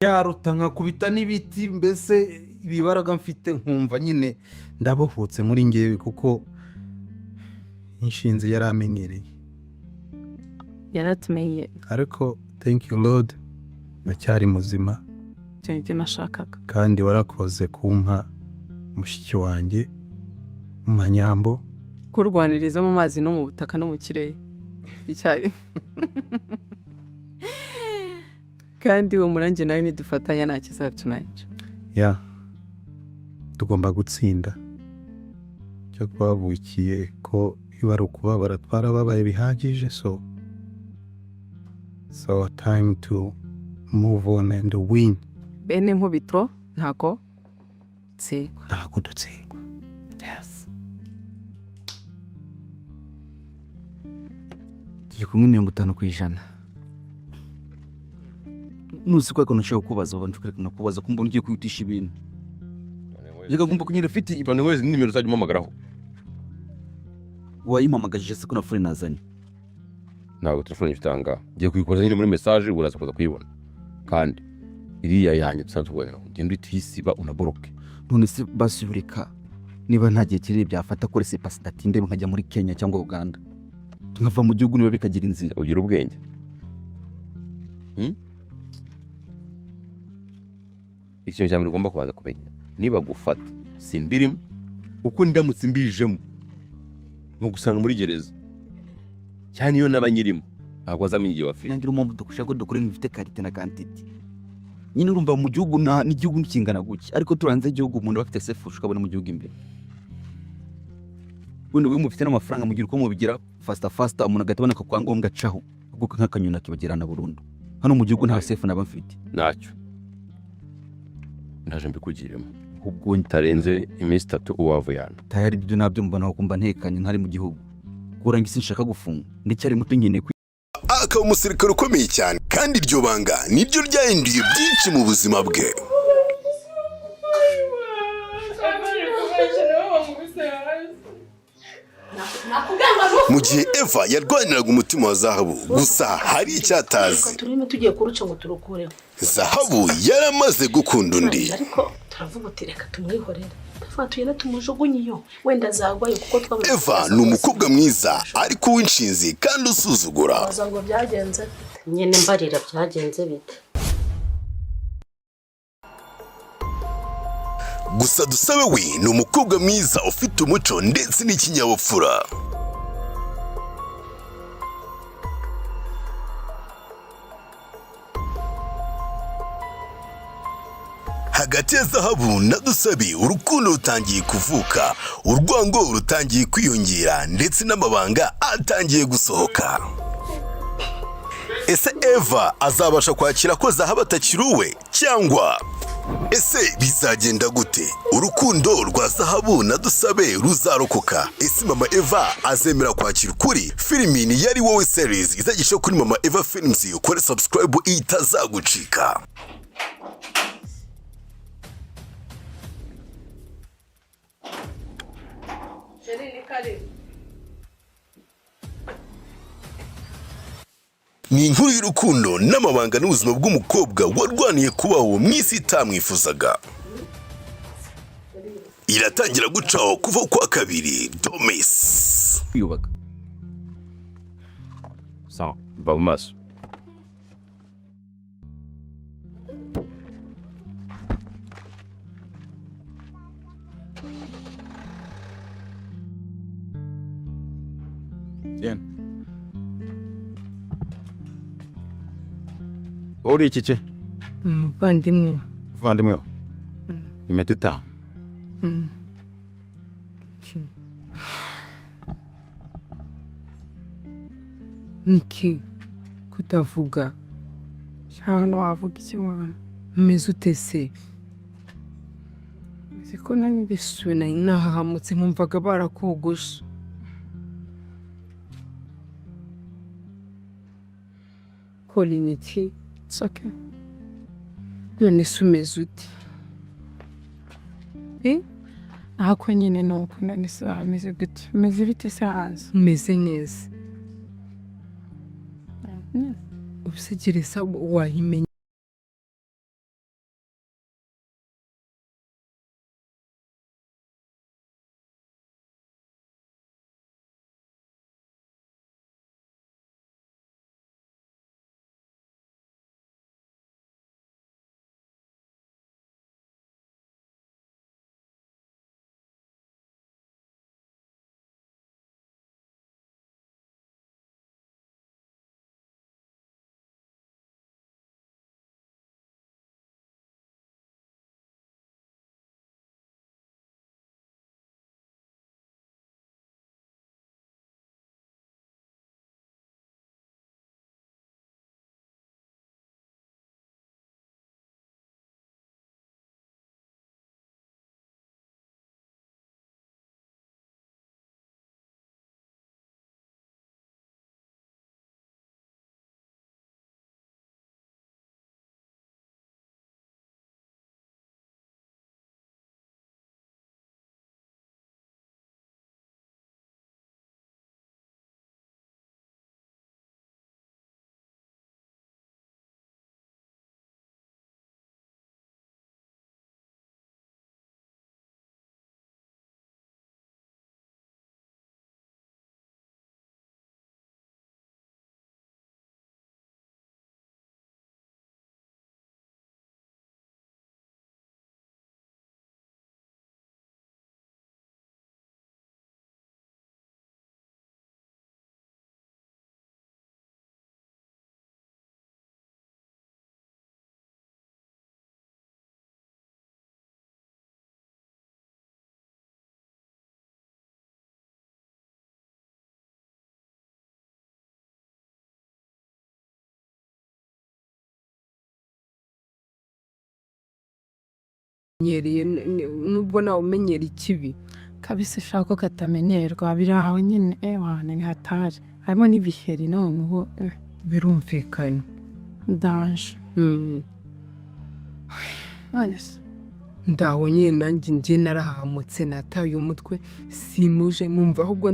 yaruta nkakubita n'ibiti mbese ibibaraga mfite nkumva nyine ndabohotse muri ngewe kuko inshinzi yaramenyereye yaratumenye ariko thank you Lord nacyari muzima cyane nashakaga kandi warakoze kumpa mushiki wanjye mu Nyambo kurwaniriza mu mazi no mu butaka no mu kirere icyayi kandi uwo murange nawe nidufatanya nta kizatunanira ya tugomba gutsinda cyo twavukiye ko ibara ukubabara twarababaye bihagije so time to move on and win. Bene nkubito ntako dutsindwa. Yes. Tujye kumwe 50%. Nusi kwa kono shaka kubaza abantu kare kubaza kumba ngiye kwitisha ibintu. Yega kumba kunyira fiti ibano wese nimero zaje umamagaraho. Wayimamagaje se kuna phone nazanye. Ntabwo telefone ifitanga. Ngiye kuyikoza nyine muri message uraza kuza kuyibona. Kandi iriya yanjye tsanzwe ugenda utisiba unaboroke. None se basubirika niba ntagiye kiri byafata kuri se pass datinde nkajya muri Kenya cyangwa Uganda. Nkava mu gihugu niba bikagira inzira. Ugira ubwenge. Ikintu cyane ugomba kubanza kumenya niba gufata simbirimo uko ndamutse mbijemo no gusanga muri gereza cyane iyo nabanyirimo ntabwo azamenye wafite nyangira umuntu dukushaka dukore ngifite karite na quantity nyine urumva mu gihugu n'igihugu nkingana guki ariko turanze igihugu umuntu bafite sefu ukabona mu gihugu imbere buno we mufite n'amafaranga mugira uko mubigira fast umuntu agatabona ko kwangombwa caho kuko nk'akanyuna kibagirana burundu hano mu gihugu nta sefu naba mfite nacyo naje mbikugiremo ubwo ntarenze iminsi 3 uwavuyana tayari ibyo nabyo mbona ko kumba ntekanye ntari mu gihugu kurangi sinshaka gufunga ndicyari muto nyine aka umusirikare ukomeye cyane kandi iryo banga niryo ryahinduye byinshi mu buzima bwe. Mu gihe Eva yarwaniraga umutima wa Zahabu gusa hari icyatazi. Turimo tugiye kuruca ngo turukureho. Zahabu yaramaze gukunda undi. Ariko turavuga uti reka tumwihorere. Twatuye na tumujugunye iyo wenda zagwaye kuko twabona. Eva ni umukobwa mwiza ariko w'inshinzi kandi usuzugura. Bazango byagenze. Nyene mbarira byagenze bite. Gusa Dusabe we ni umukobwa mwiza ufite umuco ndetse n'ikinyabupfura. Hagati ya Zahabu na Dusabe urukundo rutangiye kuvuka, urwango rutangiye kwiyongera ndetse n'amabanga atangiye gusohoka. Ese Eva azabasha kwakira ko Zahabu atakiruwe cyangwa ese bizagenda gute? Urukundo rwa Zahabu na Dusabe ruzarokoka? Ese Mama Eva azemera kwakira ukuri? Filimi ni Yari Wowe series izagisha kuri Mama Eva Films, ukore subscribe itazagucika. Ni inkuru y'urukundo n'amabanga n'ubuzima bw'umukobwa warwaniye kubaho mu isi itamwifuzaga. Iratangira gucaho kuva kwa kabiri. Domis yubaka sawa babumaso Uri ikice? Muvandimwe. Muvandimwe. Imetita. Niki kutavuga. Cyangwa wavuga iki mwana? Meze utese. Ziko nani bisuna inahamutse nkumvaga barakogosha. Koliniti. It's okay. None sumeze uti? Ako nyine nuko none se ameze gute? Meze bite se hanze? Meze neza. Ubusegereza wahimenya. nyereye nubwo nawe umenyera ikibi kabisa shaka ko katamenyerwa biri aho nyine wane ni hatari harimo n'ibiheri none ubu birumvikana ndaje ndaho nyine nanjye njye narahamutse nataye umutwe simuje numva ahubwo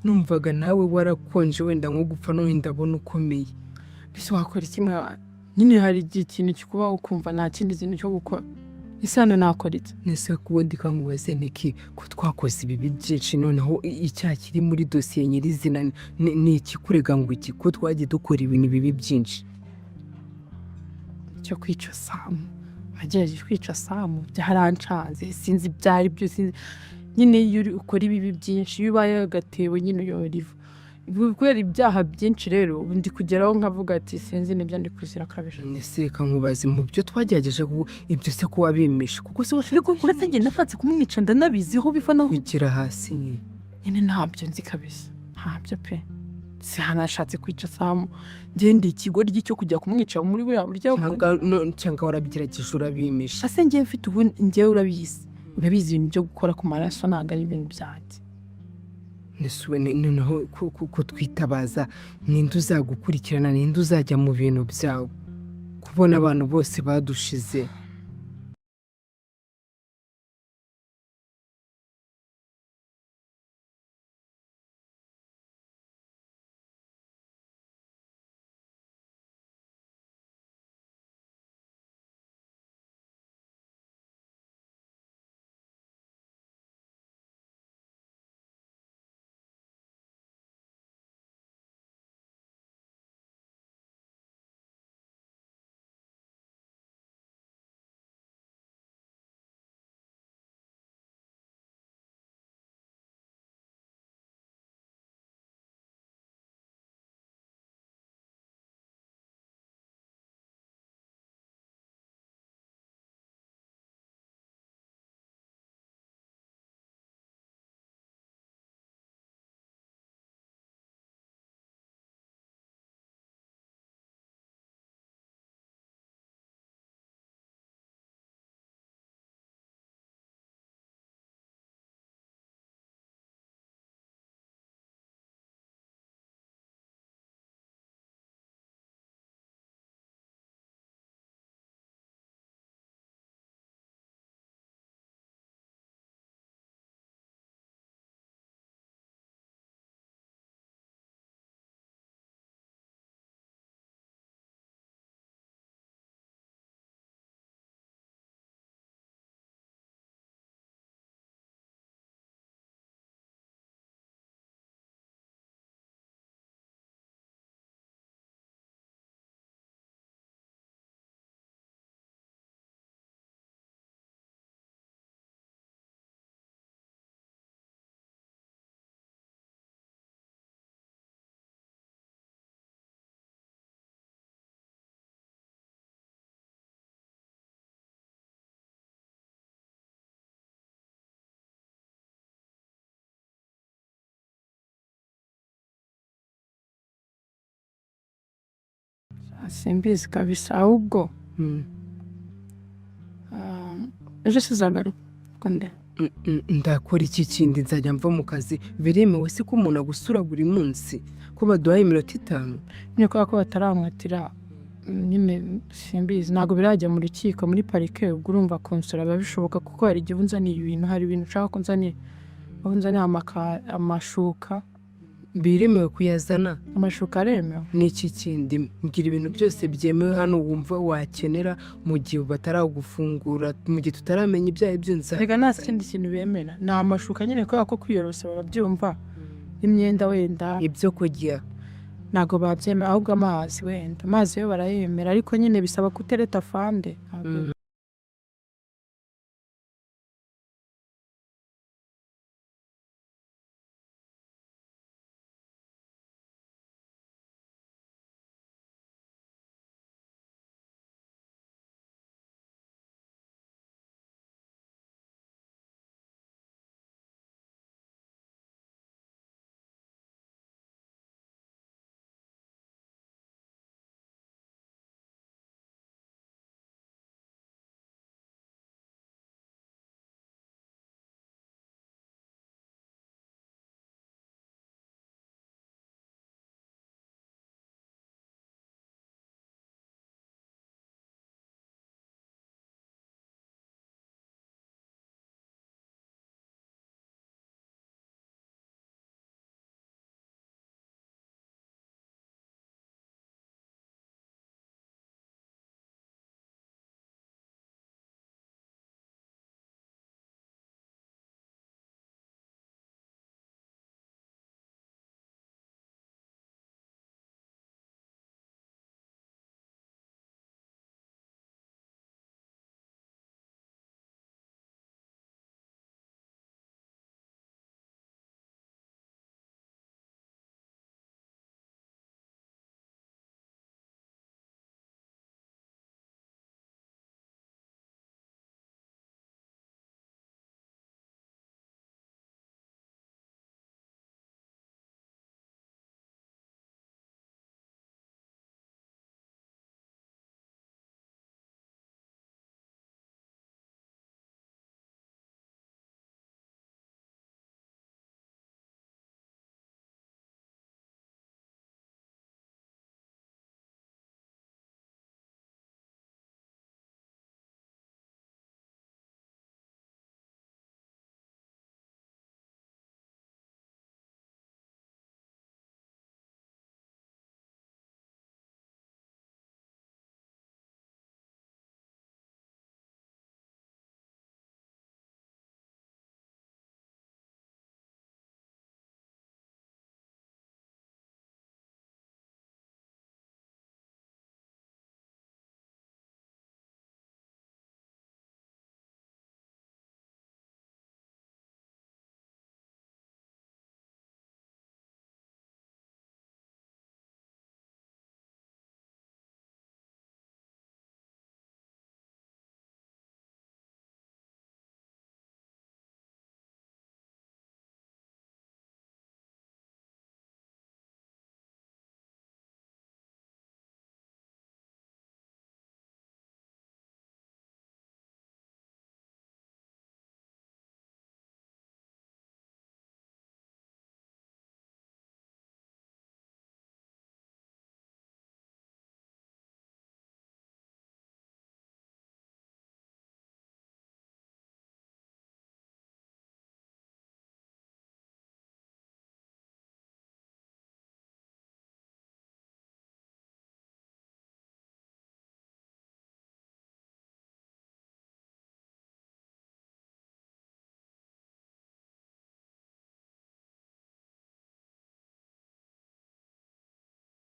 numvaga nawe warakonje wenda nko gupfa none ndabona ukomeye bise wakora kimwe nyine hari ikintu kikuba ukumva nta kindi kintu cyo gukora isano nakora iki nese kubundi kangubaze niki ko twakoze ibi byinshi noneho icyaha kiri muri dosiye nyirizina ni ikikurega ngo iki ko twagiye dukora ibintu bibi byinshi cyo kwica Samu agejeje kwica Samu byarancanze sinzi byari byo sinzi nyine iyo ukora ibibi byinshi iyo ubaye agatebo nyine uyoriva kubera ibyaha byinshi rero ndi kugeraho nkavuga ati sinzi n'ibyo ndi kuzira kabije nese reka nkubaze mu byo twagerageje ibyo se kuba bimisha kuko se washaka ko ngiye nafatse kumwica ndanabiziho biva no kugira hasi nyine ntabyo nzi kabisa ntabyo pe si hanashatse kwica Samu ngende ikigoryi cyo kujya kumwica muri buriya buryo cyangwa warabigerageje urabimisha ase ngiye mfite ubu ngiye urabizi ibintu byo gukora ku maraso ntabwo ari ibintu byanjye nisuwe noneho ko twitabaza ninde uzagukurikirana ninde uzajya mu bintu byawe kubona abantu bose badushize simbizi kabisa ahubwo ejo sizagaruka konde ndakora iki kindi nzajya mva mu kazi biremewe se ko umuntu agusura buri munsi ko baduhaye iminota 5 nyine ko bataramwatira nyine simbizi ntabwo birajya mu rukiko muri parike ubwo urumva konsura biba bishoboka kuko hari igihe unzaniye ibintu hari ibintu ushaka ko nzaniye amashuka biremewe kuyazana amashuka aremewe n'iki kindi mbwira ibintu byose byemewe hano wumva wakenera mu gihe bataragufungura mu gihe tutaramenya ibyaha byunza rega nta kindi kintu bemera ni amashuka nyine ko kwiyorosa barabyumva imyenda wenda ibyo kujya ntago babyemera ahubwo amazi wenda amazi yo barayemera ariko nyine bisaba kutereta fande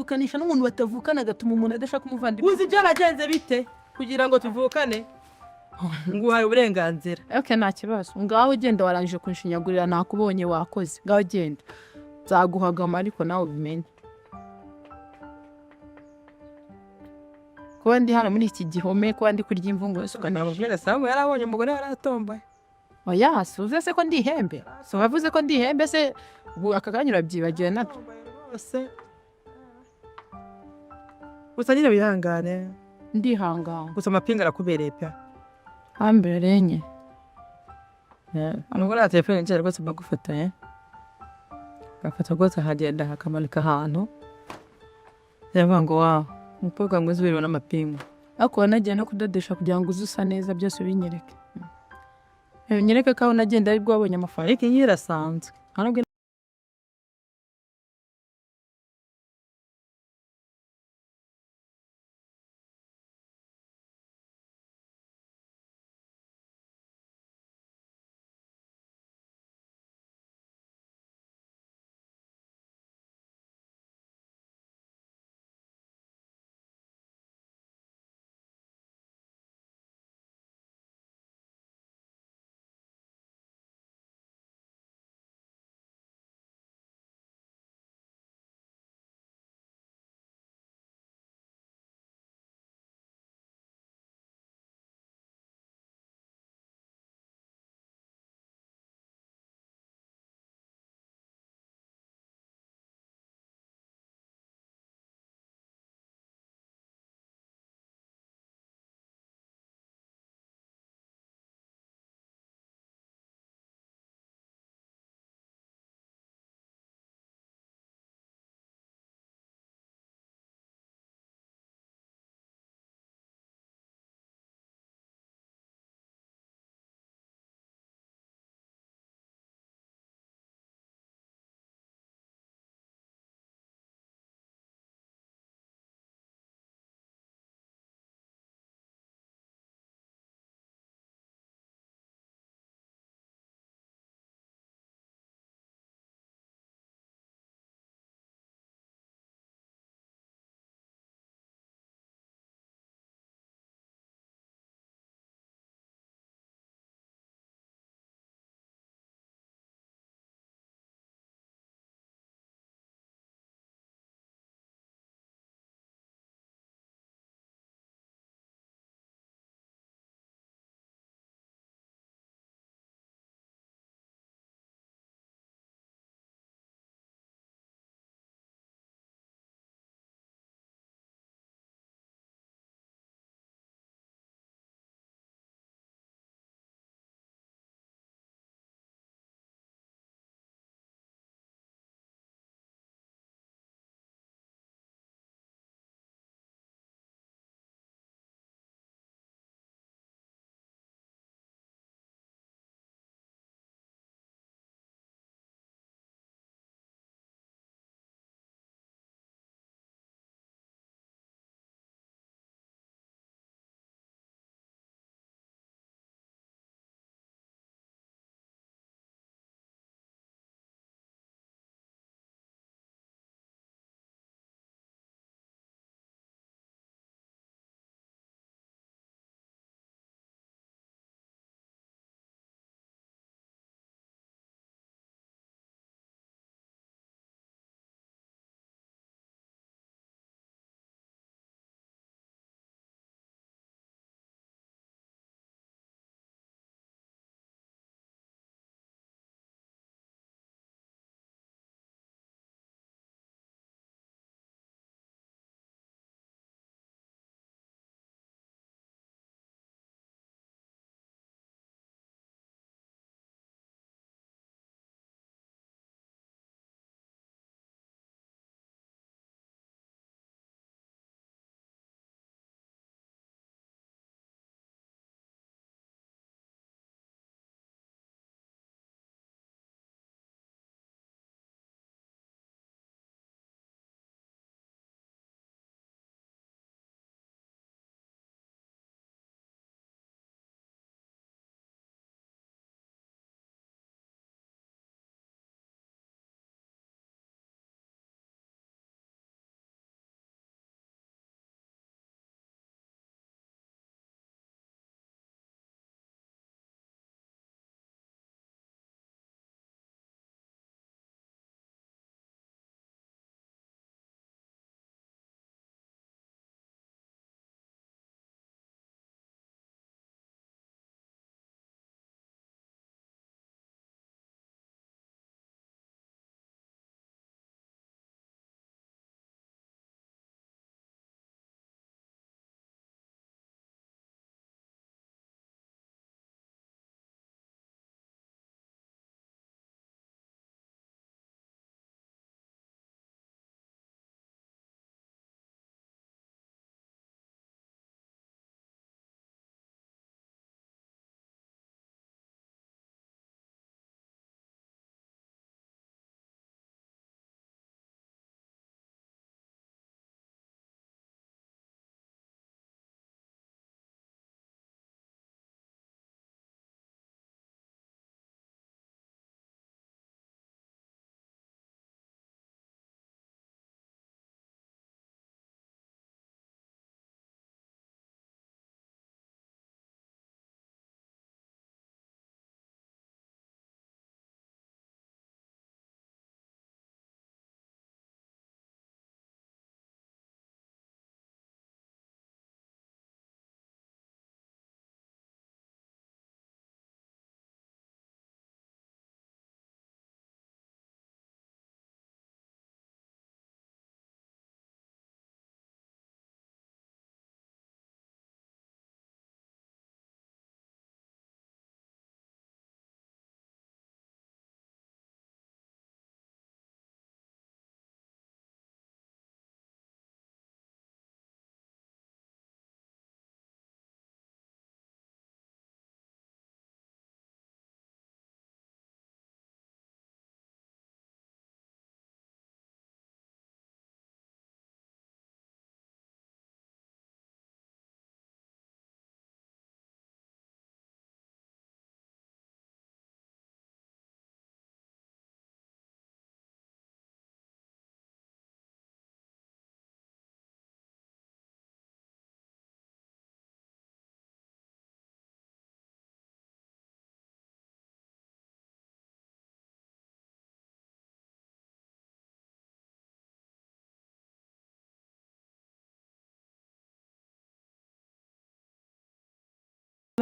akagutukanisha n'umuntu batavukana agatuma umuntu adashaka umuvandimwe. uzi ibyo bagenze bite kugira ngo tuvukane nguhaye uburenganzira. Okay, nta kibazo. Ngaho ugenda warangije kunshinyagurira nakubonye wakoze. Ngaho ugenda. Nzaguhagama ariko nawe ubimenye. Kuba ndi hano muri iki gihome, kuba ndi kurya imvungu yose Nababwira Samu yarabonye umugore yaratomboye. oya, suze se ko ndi ihembe. So wavuze ko ndi ihembe se ubu aka kanya urabyibagiwe nabyo. Bose gusa nyine wihangane, Ndihangana. gusa amapinga arakubereye pe. Hambere nye. Umugore wa telefone njye rwose bagufata gafata rwose hagenda hakamanika ahantu yavuga ngo wawe umukobwa mwiza ubiriwe n'amapingu. Ariko wanagiye no kudodesha kugira ngo uze usa neza byose ubinyereke. Nyereke ko nagenda ari bwo wabonye amafaranga. Ariko iyi irasanzwe.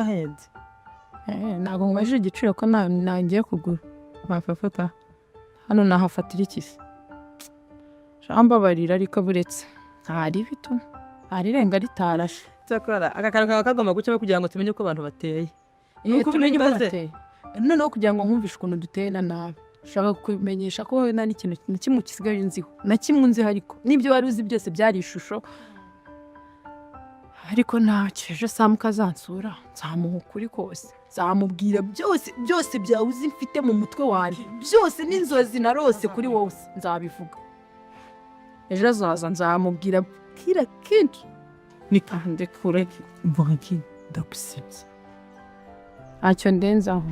ahenze ntabwo mubajije igiciro ko nagiye kugura wafata hano nahafatira iki se mbabarira ariko buretse ntari bitu ntarirenga ritarashe cyakora aka kantu kaba kagomba gucamo kugira ngo tumenye uko abantu bateye nuko tumenye uko maze. bateye noneho kugira ngo nkumvishe ukuntu duteye na nabi ushaka kumenyesha ko wowe nta n'ikintu na kimwe ukisigaye nziho na kimwe nziho ariko n'ibyo wari uzi byose byari ishusho ariko ntacyo ejo saa mukazansura nzamuha ukuri kose nzamubwira byose byawe uzi mfite mu mutwe wanjye byose n'inzozi narose kuri wowe nzabivuga ejo azaza nzamubwira kira kenshi nikande kure mvuga ki ndagusebye ntacyo ndenzaho